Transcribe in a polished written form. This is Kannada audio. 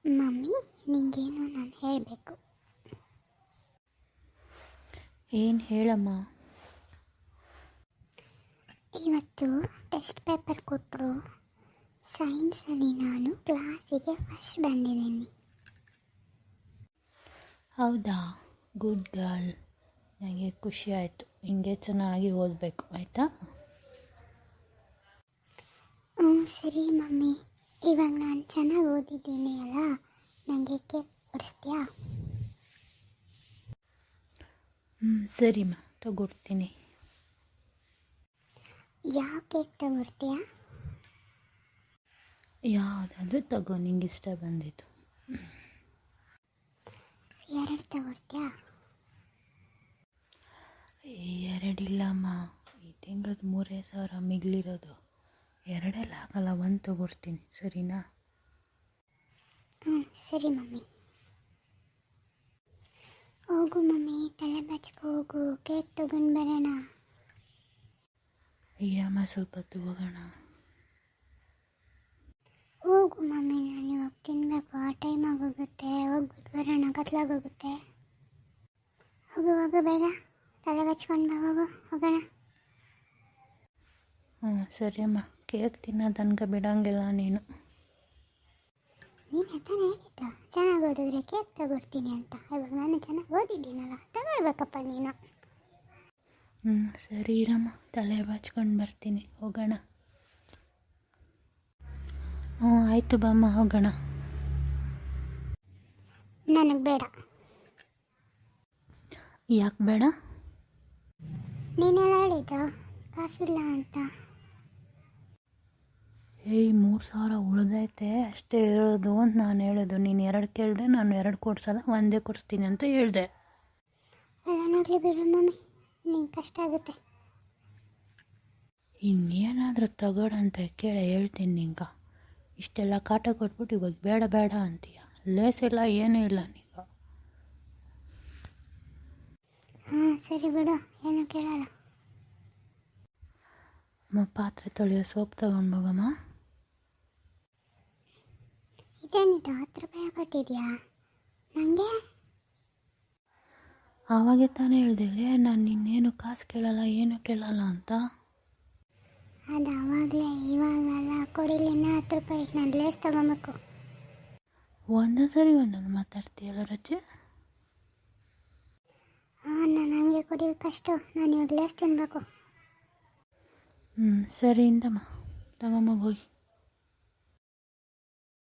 ಮಮ್ಮಿ, ನಿಂಗೇನು ನಾನು ಹೇಳಬೇಕು. ಏನು ಹೇಳಮ್ಮ. ಇವತ್ತು ಟೆಸ್ಟ್ ಪೇಪರ್ ಕೊಟ್ಟರು. ಸೈನ್ಸಲ್ಲಿ ನಾನು ಕ್ಲಾಸಿಗೆ ಫಸ್ಟ್ ಬಂದಿದ್ದೀನಿ. ಹೌದಾ, ಗುಡ್ ಗರ್ಲ್. ನನಗೆ ಖುಷಿ ಆಯಿತು. ಹಿಂಗೆ ಚೆನ್ನಾಗಿ ಓದಬೇಕು, ಆಯಿತಾ? ಸರಿ ಮಮ್ಮಿ, ಇವಾಗ ನಾನು ಚೆನ್ನಾಗಿ ಓದಿದ್ದೀನಿ ಅಲ್ಲ, ನನಗೆ ಕೇಕ್ ಕೊಡಿಸ್ತೀಯಾ? ಸರಿಮ್ಮ, ತಗೊಡ್ತೀನಿ. ಯಾವ ಕೇಕ್ ತಗೊಡ್ತೀಯಾ? ಯಾವುದಾದ್ರೂ ತಗೋ, ನಿಂಗೆ ಇಷ್ಟ ಬಂದಿದ್ದು. 2 ತಗೊಡ್ತೀಯಾ? 2 ಈ ತಿಂಗಳದ್ದು 3,000 ಮಿಗಿಲಿರೋದು. 2 ಆಗಲ್ಲ, 1 ತಗೊಡ್ತೀನಿ, ಸರಿನಾ? ಸರಿ ಮಮ್ಮಿ. ಹೋಗು ಮಮ್ಮಿ, ತಲೆ ಬಚ್ಕೊ ಹೋಗು, ಕೇಕ್ ತಗೊಂಡು ಬರೋಣ. ಅಯ್ಯಮ್ಮ, ಸ್ವಲ್ಪ ಹೊತ್ತು ಹೋಗೋಣ. ಹೋಗು ಮಮ್ಮಿ, ನಾನು ಇವಾಗ ತಿನ್ನಬೇಕು, ಆ ಟೈಮ್ ಆಗೋಗುತ್ತೆ. ಹೋಗ್ಬಿಟ್ಟು ಬರೋಣ, ಕತ್ಲಾಗೋಗುತ್ತೆ. ಹೋಗು ಬೇಗ, ತಲೆ ಬಚ್ಕೊಂಡು ಬಾ, ಹೋಗೋಣ. ಸರಿ ಅಮ್ಮ, ಕೇಕ್ ತಿನ್ನೋ ತನಕ ಬಿಡೋಂಗಿಲ್ಲ ನೀನು. ನೀನು ತಾನೇ ಹೇಳಿದ್ದು ಚೆನ್ನಾಗಿ ಓದಿದ್ರೆ ಕೇಕ್ ತಗೊಡ್ತೀನಿ ಅಂತ. ಇವಾಗ ನಾನು ಚೆನ್ನಾಗಿ ಓದಿದ್ದೀನಲ್ಲ, ತಗೊಳ್ಬೇಕಪ್ಪ ನೀನು. ಸರಿ ಇರಮ್ಮ, ತಲೆ ಬಾಚ್ಕೊಂಡು ಬರ್ತೀನಿ, ಹೋಗೋಣ. ಆಯಿತು ಬಾಮ್ಮ, ಹೋಗೋಣ. ನನಗೆ ಬೇಡ. ಯಾಕೆ ಬೇಡ? ನೀನು ಹೇಳಿದ್ದು ಕಾಸಿಲ್ಲ ಅಂತ. 3,000 ಉಳಿದೈತೆ, ಅಷ್ಟೇ ಇರೋದು ಅಂತ ನಾನು ಹೇಳೋದು. ನೀನು 2 ಕೇಳಿದೆ, ನಾನು 2 ಕೊಡ್ಸಲ್ಲ, 1 ಕೊಡಿಸ್ತೀನಿ ಅಂತ ಹೇಳಿದೆ. ಎಲ್ಲ ನೋಡಲಿ ಬಿಡು ಮಮ್ಮಿ, ನಿಂಗೆ ಕಷ್ಟ ಆಗುತ್ತೆ. ಇನ್ನೇನಾದರೂ ತಗೊಳಂತ ಕೇಳಿ ಹೇಳ್ತೀನಿ ನಿಂಗೆ. ಇಷ್ಟೆಲ್ಲ ಕಾಟ ಕೊಟ್ಬಿಟ್ಟು ಇವಾಗ ಬೇಡ ಬೇಡ ಅಂತೀಯ. ಲೇಸಿಲ್ಲ, ಏನೂ ಇಲ್ಲ ನೀಗ. ಸರಿ ಬಿಡು, ಏನೂ ಕೇಳಲ್ಲ. ಪಾತ್ರೆ ತೊಳೆಯೋ ಸೋಪ್ ತಗೊಂಡು ಹೋಗಮ್ಮ. ಇದೇನಿದು 10 ರೂಪಾಯಿ ಕೊಟ್ಟಿದ್ಯಾ ನನಗೆ? ಆವಾಗೆ ತಾನೇ ಹೇಳ್ದೇಳಿ, ನಾನು ನಿನ್ನೇನು ಕಾಸು ಕೇಳಲ್ಲ, ಏನೂ ಕೇಳಲ್ಲ ಅಂತ. ಅದು ಆವಾಗಲೇ, ಇವಾಗಲ್ಲ. ಕೊಡಿಲಿ ಇನ್ನು 10 ರೂಪಾಯಿ, ನಾನು ಲೇಸ್ ತಗೊಬೇಕು. ಒಂದೇ ಸರಿ ಒಂದೊಂದು ಮಾತಾಡ್ತೀಯಲ್ಲ ರಜೆ. ನಾನು ಹಂಗೆ ಕೊಡಿಲಿ ಫಸ್ಟು, ನಾನು ಇವಾಗ ಲೇಸ್ ತಿನ್ನಬೇಕು. ಸರಿ ಇಂದಮ್ಮ, ತಗೊಂಬೋಗಿ.